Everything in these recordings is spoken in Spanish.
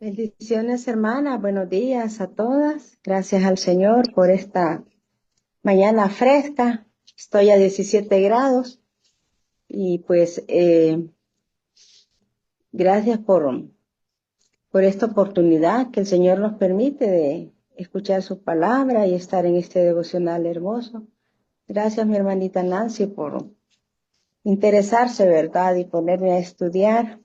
Bendiciones, hermana. Buenos días a todas. Gracias al Señor por esta mañana fresca. Estoy a 17 grados y pues gracias por esta oportunidad que el Señor nos permite de escuchar su palabra y estar en este devocional hermoso. Gracias, mi hermanita Nancy, por interesarse, ¿verdad? Y ponerme a estudiar.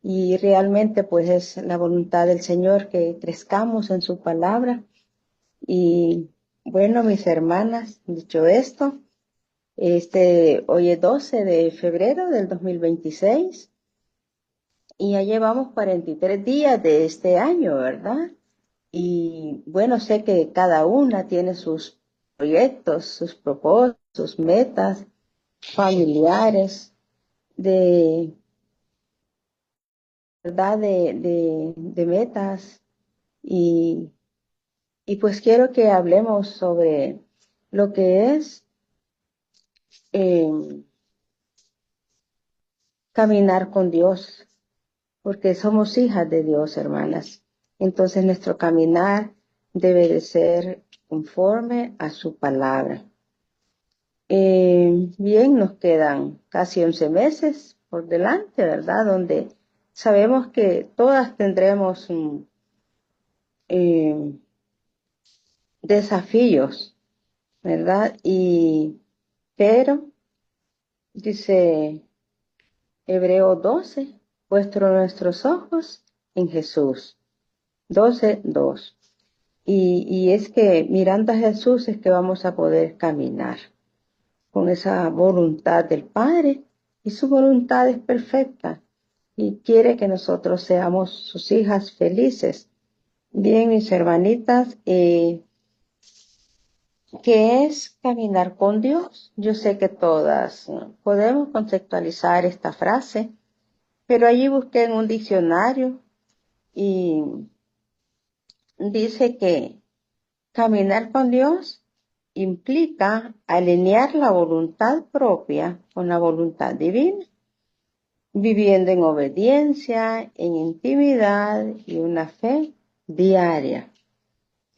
Y realmente pues es la voluntad del Señor que crezcamos en su palabra. Y bueno, mis hermanas, dicho esto, hoy es 12 de febrero del 2026 y ya llevamos 43 días de este año, ¿verdad? Y bueno, sé que cada una tiene sus proyectos, sus propósitos, sus metas familiares, de verdad, de metas y, y pues quiero que hablemos sobre lo que es eh, caminar con Dios, porque somos hijas de Dios, hermanas. Entonces nuestro caminar debe de ser conforme a su palabra. Bien, nos quedan casi 11 meses por delante, ¿verdad? Donde sabemos que todas tendremos eh, desafíos, ¿verdad? Pero, dice Hebreo 12, puesto nuestros ojos en Jesús. 12:2. Y es que mirando a Jesús es que vamos a poder caminar con esa voluntad del Padre, y su voluntad es perfecta y quiere que nosotros seamos sus hijas felices. Bien, mis hermanitas, ¿qué es caminar con Dios? Yo sé que todas podemos conceptualizar esta frase, pero allí busqué en un diccionario y dice que caminar con Dios implica alinear la voluntad propia con la voluntad divina, viviendo en obediencia, en intimidad y una fe diaria.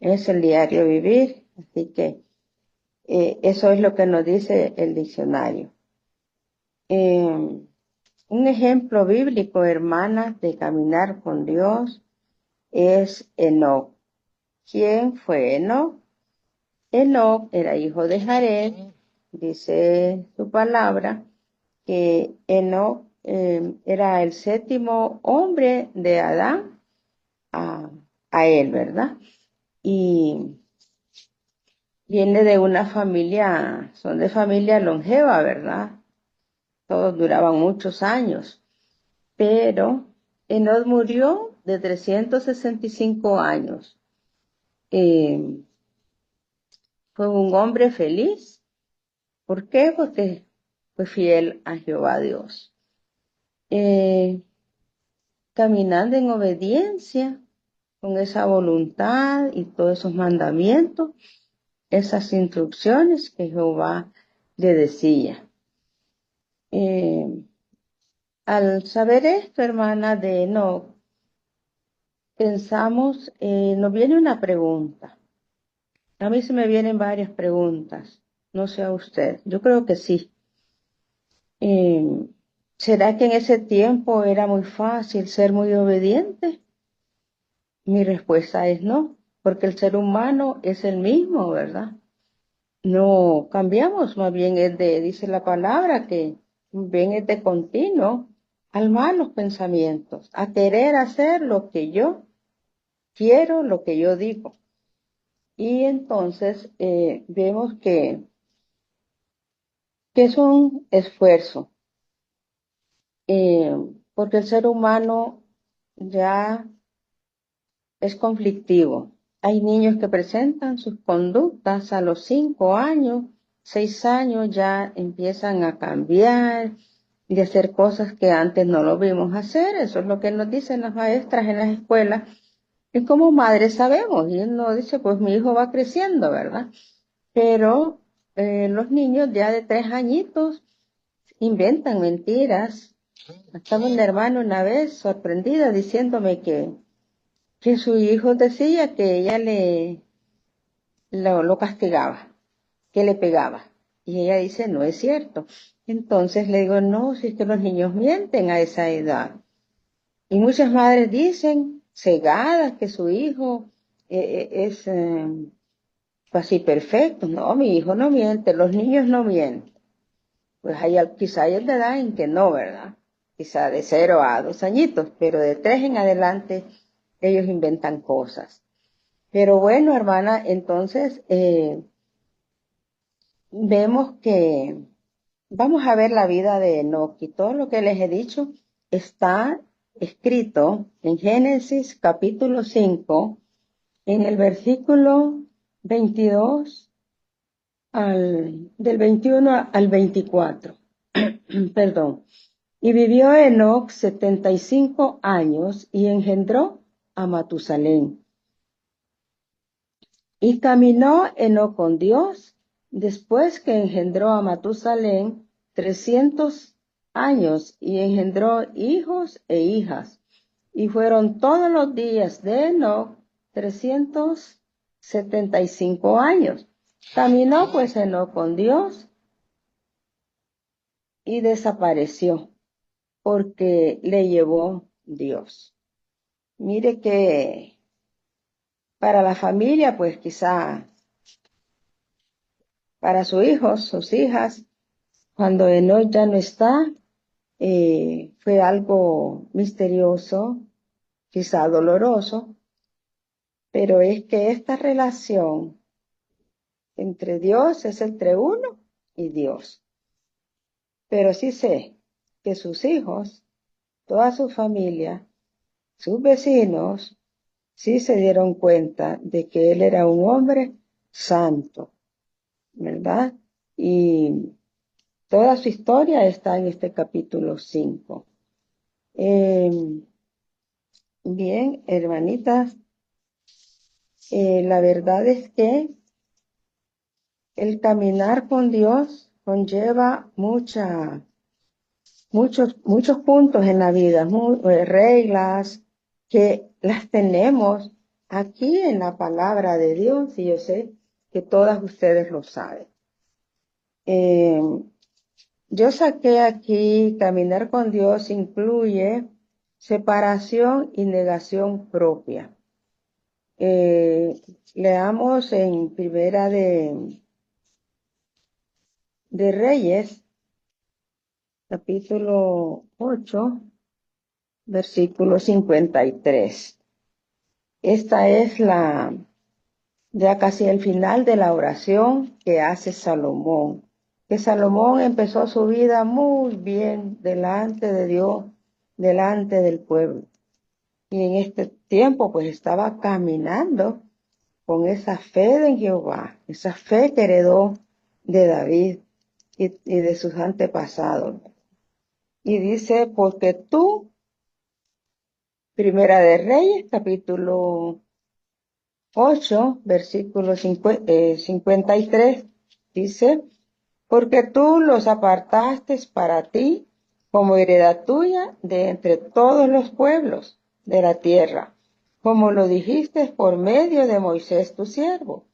Es el diario vivir, así que eso es lo que nos dice el diccionario. Un ejemplo bíblico, hermanas, de caminar con Dios es Enoc. ¿Quién fue Enoc? Enoc era hijo de Jared. Dice su palabra que Enoc era el séptimo hombre de Adán a, a él, ¿verdad? Y viene de una familia, son de familia longeva, ¿verdad? Todos duraban muchos años, pero Enoc murió de 365 años. Eh, Fue un hombre feliz. ¿Por qué? Porque fue fiel a Jehová Dios. Eh, Caminando en obediencia, con esa voluntad y todos esos mandamientos, esas instrucciones que Jehová le decía. Al saber esto, hermana de Enoc, pensamos, nos viene una pregunta. A mí se me vienen varias preguntas, no sé a usted, yo creo que sí. Eh, ¿Será que en ese tiempo era muy fácil ser muy obediente? Mi respuesta es no, porque el ser humano es el mismo, ¿verdad? No cambiamos, más bien dice la palabra que bien es de continuo al malos pensamientos, a querer hacer lo que yo quiero, lo que yo digo. Y entonces vemos que es un esfuerzo, eh, porque el ser humano ya es conflictivo. Hay niños que presentan sus conductas a los 5 años, 6 años ya empiezan a cambiar y a hacer cosas que antes no lo vimos hacer. Eso es lo que nos dicen las maestras en las escuelas. Y como madres sabemos, y uno dice, pues mi hijo va creciendo, ¿verdad? Pero los niños ya de 3 añitos inventan mentiras. Estaba un hermano una vez sorprendida diciéndome que que su hijo decía que ella lo castigaba, que le pegaba. Y ella dice, no es cierto. Entonces le digo, no, si es que los niños mienten a esa edad. Y muchas madres dicen, cegadas, que su hijo es así perfecto. No, mi hijo no miente, los niños no mienten. Pues quizá hay edad en que no, ¿verdad? Quizá de 0 a 2 añitos, pero de 3 en adelante ellos inventan cosas. Pero bueno, hermana, entonces vemos que vamos a ver la vida de Enoc y todo lo que les he dicho está escrito en Génesis capítulo 5, en el versículo 22 del 21 al 24. Perdón. Y vivió Enoc 75 años y engendró a Matusalén. Y caminó Enoc con Dios después que engendró a Matusalén 300 años y engendró hijos e hijas. Y fueron todos los días de Enoc 375 años. Caminó pues Enoc con Dios y desapareció porque le llevó Dios. Mire que para la familia, pues quizá para sus hijos, sus hijas, cuando Enoch ya no está, fue algo misterioso, quizá doloroso, pero es que esta relación entre Dios es entre uno y Dios. Pero sí sé que sus hijos, toda su familia, sus vecinos, sí se dieron cuenta de que él era un hombre santo, ¿verdad? Y toda su historia está en este capítulo 5. Bien, hermanitas, la verdad es que el caminar con Dios conlleva muchos puntos en la vida, reglas que las tenemos aquí en la palabra de Dios, y yo sé que todas ustedes lo saben. Yo saqué aquí, caminar con Dios incluye separación y negación propia. Leamos en Primera de Reyes, capítulo 8, versículo 53. Esta es ya casi el final de la oración que hace Salomón. Que Salomón empezó su vida muy bien delante de Dios, delante del pueblo. Y en este tiempo pues estaba caminando con esa fe en Jehová, esa fe que heredó de David y de sus antepasados. Y dice, porque tú, Primera de Reyes, capítulo 8, versículo 53, dice, porque tú los apartaste para ti como heredad tuya de entre todos los pueblos de la tierra, como lo dijiste por medio de Moisés tu siervo,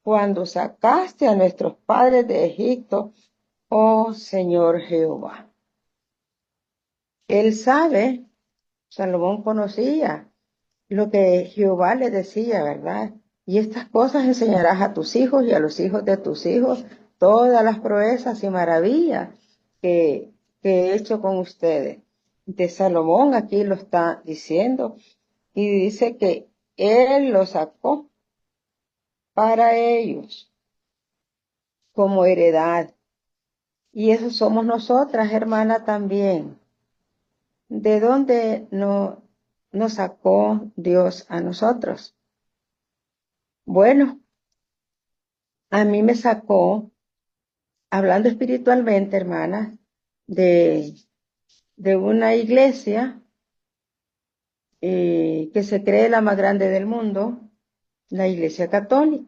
cuando sacaste a nuestros padres de Egipto, oh Señor Jehová. Él sabe, Salomón conocía lo que Jehová le decía, ¿verdad? Y estas cosas enseñarás a tus hijos y a los hijos de tus hijos todas las proezas y maravillas que he hecho con ustedes. De Salomón aquí lo está diciendo y dice que él lo sacó para ellos como heredad. Y eso somos nosotras, hermana, también. ¿De dónde nos sacó Dios a nosotros? Bueno, a mí me sacó, hablando espiritualmente, hermana, de, de una iglesia que se cree la más grande del mundo, la Iglesia Católica.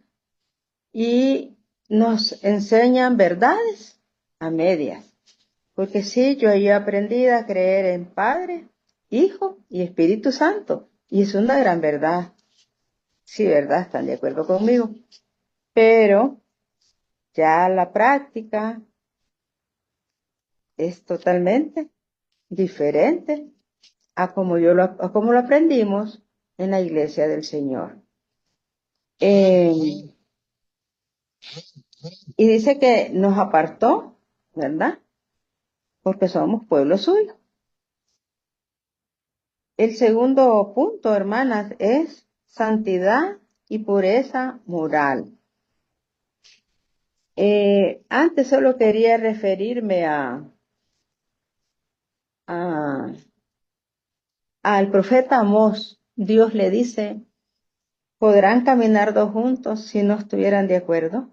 Y nos enseñan verdades a medias. Porque sí, yo he aprendido a creer en Padre, Hijo y Espíritu Santo. Y es una gran verdad. Sí, ¿verdad? Están de acuerdo conmigo. Pero ya la práctica es totalmente diferente a como lo aprendimos en la iglesia del Señor. Y dice que nos apartó, ¿verdad? Porque somos pueblo suyo. El segundo punto, hermanas, es santidad y pureza moral. Antes solo quería referirme a- al profeta Amós. Dios le dice, ¿podrán caminar dos juntos si no estuvieran de acuerdo?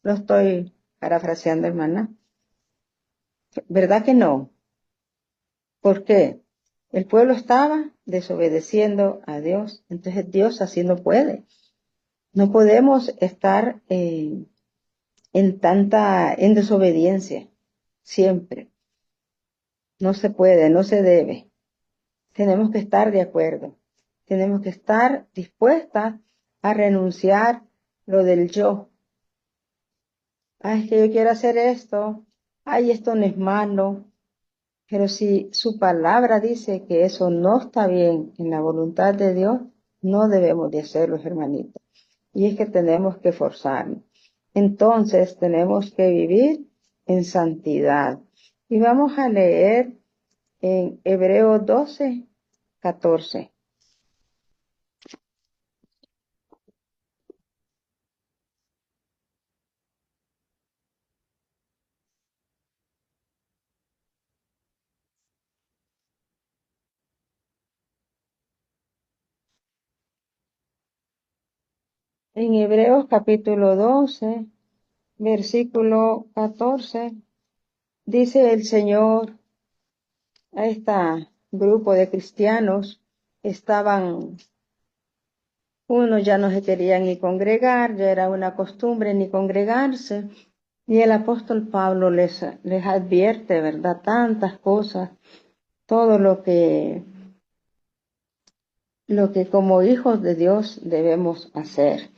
Lo estoy parafraseando, hermana. ¿Verdad que no? ¿Por qué? El pueblo estaba desobedeciendo a Dios, entonces Dios así no puede. No podemos estar en desobediencia siempre. No se puede, no se debe. Tenemos que estar de acuerdo. Tenemos que estar dispuestas a renunciar lo del yo. Ay, es que yo quiero hacer esto. Ay, esto no es malo. Pero si su palabra dice que eso no está bien en la voluntad de Dios, no debemos de hacerlo, hermanitos. Y es que tenemos que forzarnos. Entonces tenemos que vivir en santidad. Y vamos a leer en Hebreos 12:14. En Hebreos capítulo 12, versículo 14, dice el Señor a este grupo de cristianos, estaban, unos ya no se querían ni congregar, ya era una costumbre ni congregarse, y el apóstol Pablo les advierte, ¿verdad? Tantas cosas, todo lo que como hijos de Dios debemos hacer.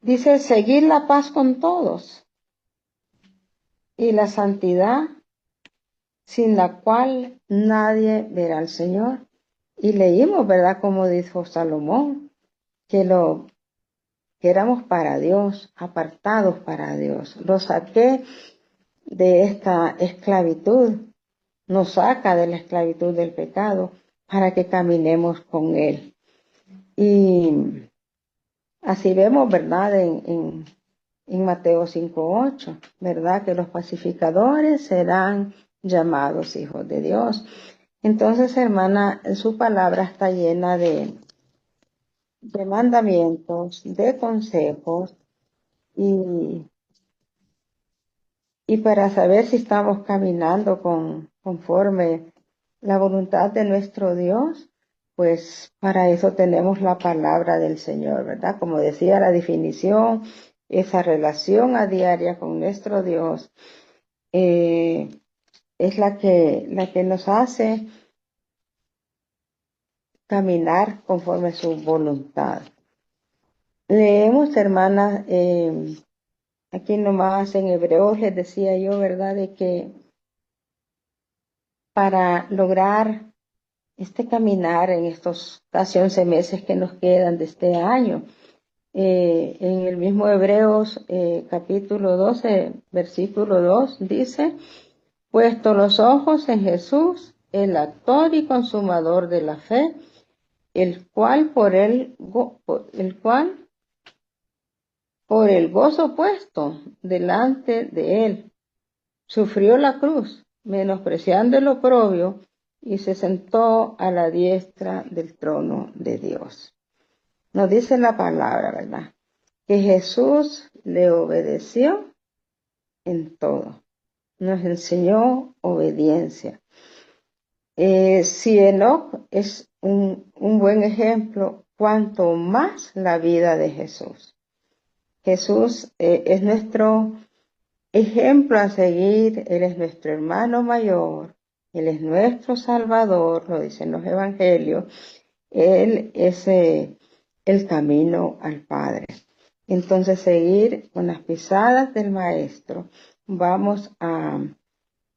Dice, seguir la paz con todos y la santidad sin la cual nadie verá al Señor. Y leímos, ¿verdad? Como dijo Salomón, que éramos para Dios, apartados para Dios. Lo saqué de esta esclavitud, nos saca de la esclavitud del pecado para que caminemos con Él. Y así vemos, ¿verdad? En Mateo 5:8, ¿verdad? Que los pacificadores serán llamados hijos de Dios. Entonces, hermana, su palabra está llena de mandamientos, de consejos y, y para saber si estamos caminando conforme la voluntad de nuestro Dios, pues para eso tenemos la palabra del Señor, ¿verdad? Como decía la definición, esa relación a diaria con nuestro Dios es la que nos hace caminar conforme a su voluntad. Leemos, hermanas, aquí nomás en Hebreos les decía yo, ¿verdad? De que para lograr este caminar en estos casi 11 meses que nos quedan de este año, en el mismo Hebreos capítulo 12, versículo 2, dice, puesto los ojos en Jesús, el actor y consumador de la fe, el cual por el gozo puesto delante de él, sufrió la cruz, menospreciando el oprobio, y se sentó a la diestra del trono de Dios. Nos dice la palabra, ¿verdad? Que Jesús le obedeció en todo. Nos enseñó obediencia. Si Enoc es un buen ejemplo, cuanto más la vida de Jesús. Jesús es nuestro ejemplo a seguir, Él es nuestro hermano mayor, Él es nuestro Salvador, lo dicen los evangelios, Él es el camino al Padre. Entonces, seguir con las pisadas del Maestro,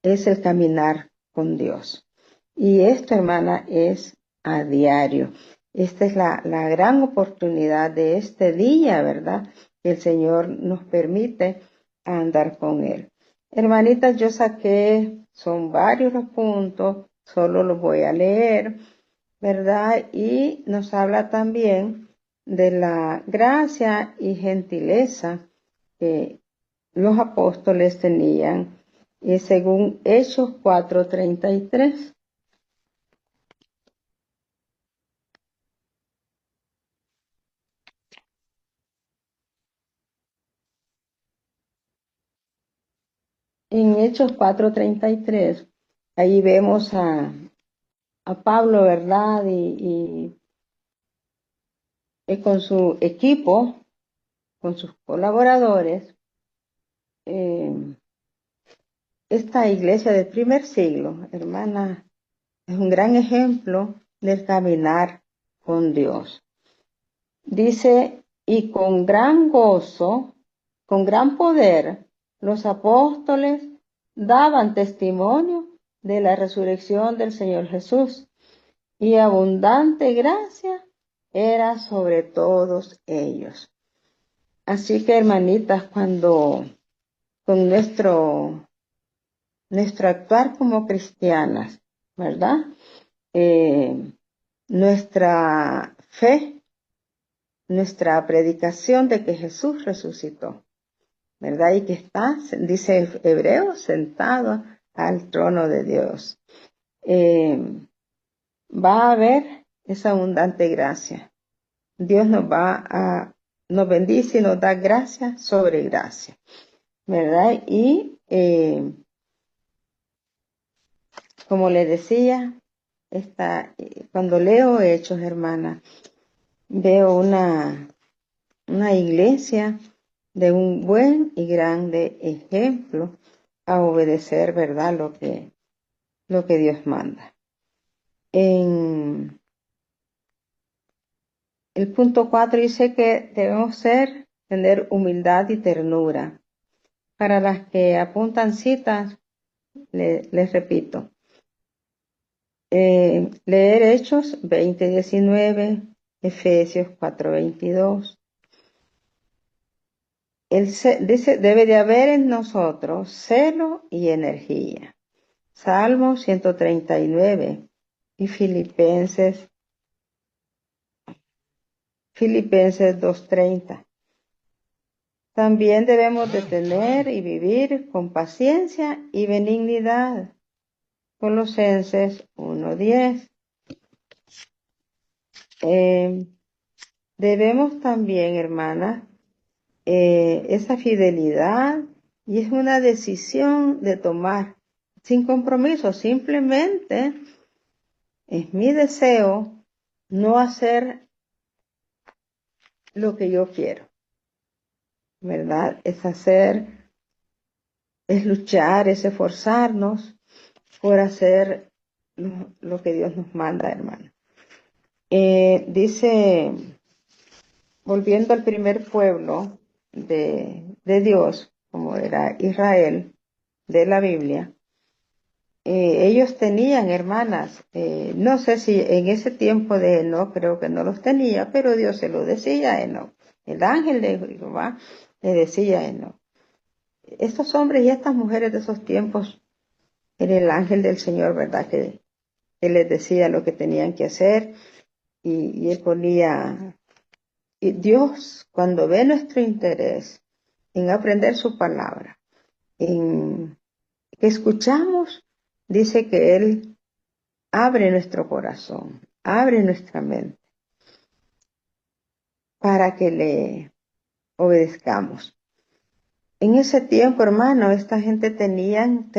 es el caminar con Dios. Y esto, hermana, es a diario. Esta es la gran oportunidad de este día, ¿verdad? Que el Señor nos permite andar con Él. Hermanitas, yo son varios los puntos, solo los voy a leer, ¿verdad? Y nos habla también de la gracia y gentileza que los apóstoles tenían, y según Hechos 4:33. En Hechos 4:33, ahí vemos a Pablo, ¿verdad? Y con su equipo, con sus colaboradores, eh, esta iglesia del primer siglo, hermana, es un gran ejemplo del caminar con Dios. Dice, y con gran gozo, con gran poder, los apóstoles daban testimonio de la resurrección del Señor Jesús, y abundante gracia era sobre todos ellos. Así que, hermanitas, cuando con nuestro actuar como cristianas, ¿verdad? Nuestra fe, nuestra predicación de que Jesús resucitó, ¿verdad? Y que está, dice el Hebreo, sentado al trono de Dios. Va a haber esa abundante gracia. Dios nos bendice y nos da gracia sobre gracia, ¿verdad? Y como le decía, cuando leo Hechos, hermana, veo una iglesia de un buen y grande ejemplo a obedecer, ¿verdad? Lo que Dios manda. En el punto 4 dice que debemos tener humildad y ternura. Para las que apuntan citas, les repito, leer Hechos 20:19, Efesios 4:22. Dice, debe de haber en nosotros celo y energía. Salmo 139 y Filipenses 2:30. También debemos de tener y vivir con paciencia y benignidad. Colosenses 1:10. Debemos también, hermanas, esa fidelidad, y es una decisión de tomar sin compromiso. Simplemente es mi deseo no hacer lo que yo quiero, ¿verdad? Es luchar, es esforzarnos por hacer lo que Dios nos manda, hermano. Dice, volviendo al primer pueblo de Dios, como era Israel, de la Biblia, ellos tenían hermanas, no sé si en ese tiempo de Enoc, creo que no los tenía, pero Dios se lo decía a Enoc. El ángel de Jehová le decía a Enoc. Estos hombres y estas mujeres de esos tiempos, era el ángel del Señor, ¿verdad? Que él les decía lo que tenían que hacer, y él ponía. Y Dios, cuando ve nuestro interés en aprender su palabra, en que escuchamos, dice que Él abre nuestro corazón, abre nuestra mente para que le obedezcamos. En ese tiempo, hermano, esta gente tenían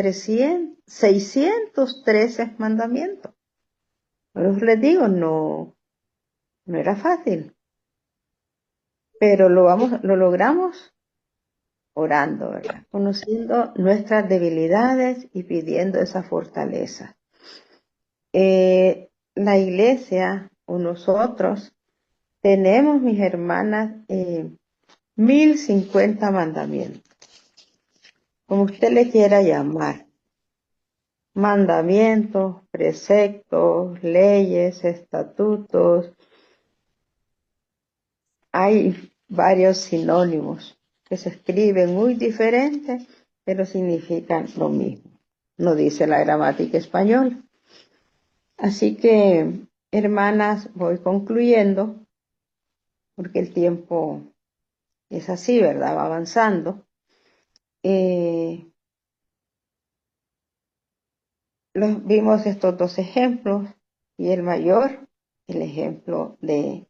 613 mandamientos. Pero les digo, no era fácil, pero lo logramos orando, ¿verdad? Conociendo nuestras debilidades y pidiendo esa fortaleza. La iglesia o nosotros tenemos, mis hermanas, 1050 mandamientos, como usted le quiera llamar. Mandamientos, preceptos, leyes, estatutos. Hay varios sinónimos que se escriben muy diferentes, pero significan lo mismo. No dice la gramática española. Así que, hermanas, voy concluyendo, porque el tiempo es así, ¿verdad? Va avanzando. Vimos estos dos ejemplos, y el mayor, el ejemplo de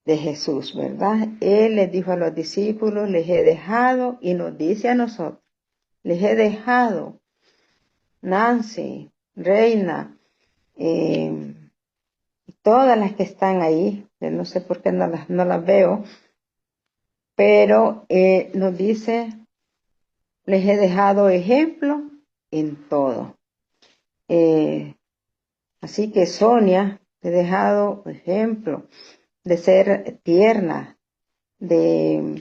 Jesús, ¿verdad? Él les dijo a los discípulos, les he dejado, y nos dice a nosotros, les he dejado, Nancy, Reina, todas las que están ahí, yo no sé por qué no las veo, pero nos dice, les he dejado ejemplo en todo. Así que Sonia, te he dejado ejemplo de ser tierna, de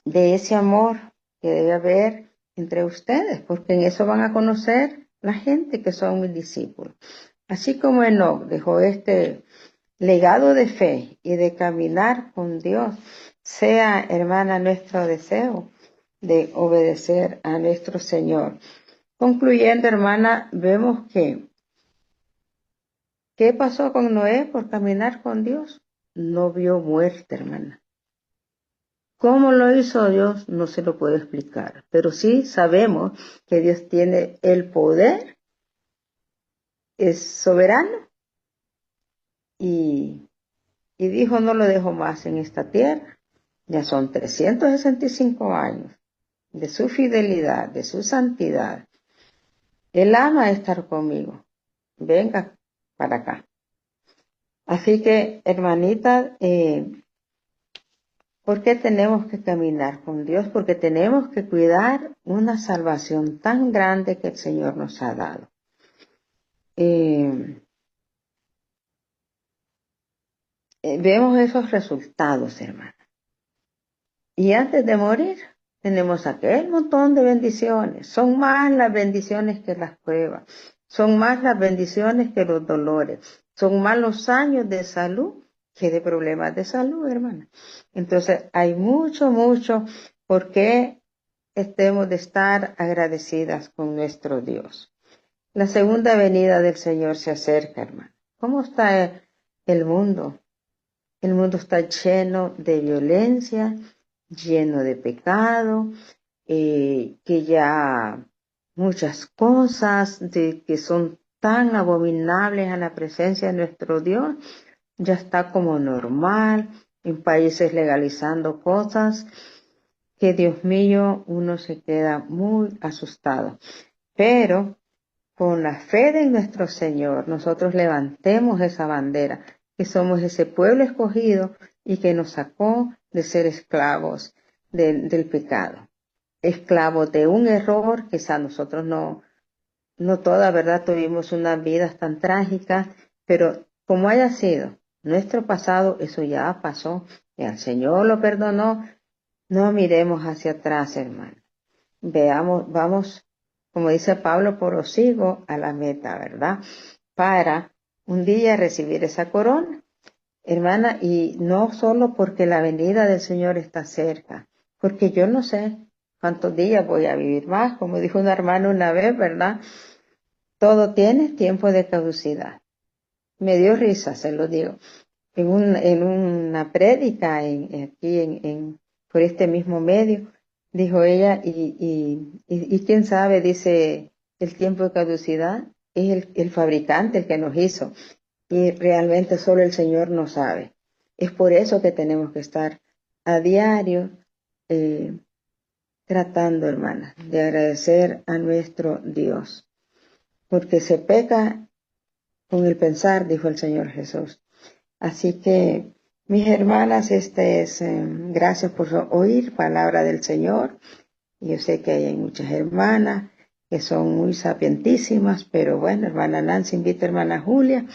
ese amor que debe haber entre ustedes, porque en eso van a conocer la gente que son mis discípulos. Así como Enoc dejó este legado de fe y de caminar con Dios, sea, hermana, nuestro deseo de obedecer a nuestro Señor. Concluyendo, hermana, vemos que ¿qué pasó con Noé por caminar con Dios? No vio muerte, hermana. ¿Cómo lo hizo Dios? No se lo puedo explicar, pero sí sabemos que Dios tiene el poder, es soberano y dijo, no lo dejo más en esta tierra. Ya son 365 años de su fidelidad, de su santidad. Él ama estar conmigo. Venga para acá. Así que, hermanita, ¿por qué tenemos que caminar con Dios? Porque tenemos que cuidar una salvación tan grande que el Señor nos ha dado. Vemos esos resultados, hermana. Y antes de morir, tenemos aquel montón de bendiciones. Son más las bendiciones que las pruebas. Son más las bendiciones que los dolores. Son más los años de salud que de problemas de salud, hermana. Entonces, hay mucho por qué estemos de estar agradecidas con nuestro Dios. La segunda venida del Señor se acerca, hermana. ¿Cómo está el mundo? El mundo está lleno de violencia, lleno de pecado, que ya muchas cosas que son tan abominables a la presencia de nuestro Dios, ya está como normal, en países legalizando cosas que, Dios mío, uno se queda muy asustado. Pero con la fe de nuestro Señor, nosotros levantemos esa bandera, que somos ese pueblo escogido y que nos sacó de ser esclavos del pecado. Esclavos de un error, quizá nosotros no toda, ¿verdad? Tuvimos unas vidas tan trágicas, pero como haya sido nuestro pasado, eso ya pasó. Y el Señor lo perdonó. No miremos hacia atrás, hermano. Vamos, como dice Pablo, prosigo a la meta, ¿verdad? Para un día recibir esa corona, hermana, y no solo porque la venida del Señor está cerca, porque yo no sé cuántos días voy a vivir más, como dijo una hermana una vez, ¿verdad? Todo tiene tiempo de caducidad. Me dio risa, se lo digo. En una prédica por este mismo medio, dijo ella, y quién sabe, dice, el tiempo de caducidad es el fabricante el que nos hizo, y realmente solo el Señor no sabe. Es por eso que tenemos que estar a diario tratando, hermana, de agradecer a nuestro Dios, porque se peca con el pensar, dijo el Señor Jesús. Así que, mis hermanas, gracias por oír palabra del Señor. Yo sé que hay muchas hermanas que son muy sapientísimas, pero bueno, hermana Nancy invita a hermana Julia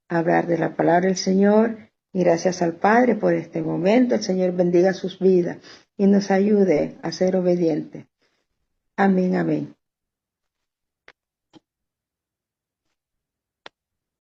hablar de la palabra del Señor. Y gracias al Padre por este momento. El Señor bendiga sus vidas y nos ayude a ser obedientes. Amén, amén.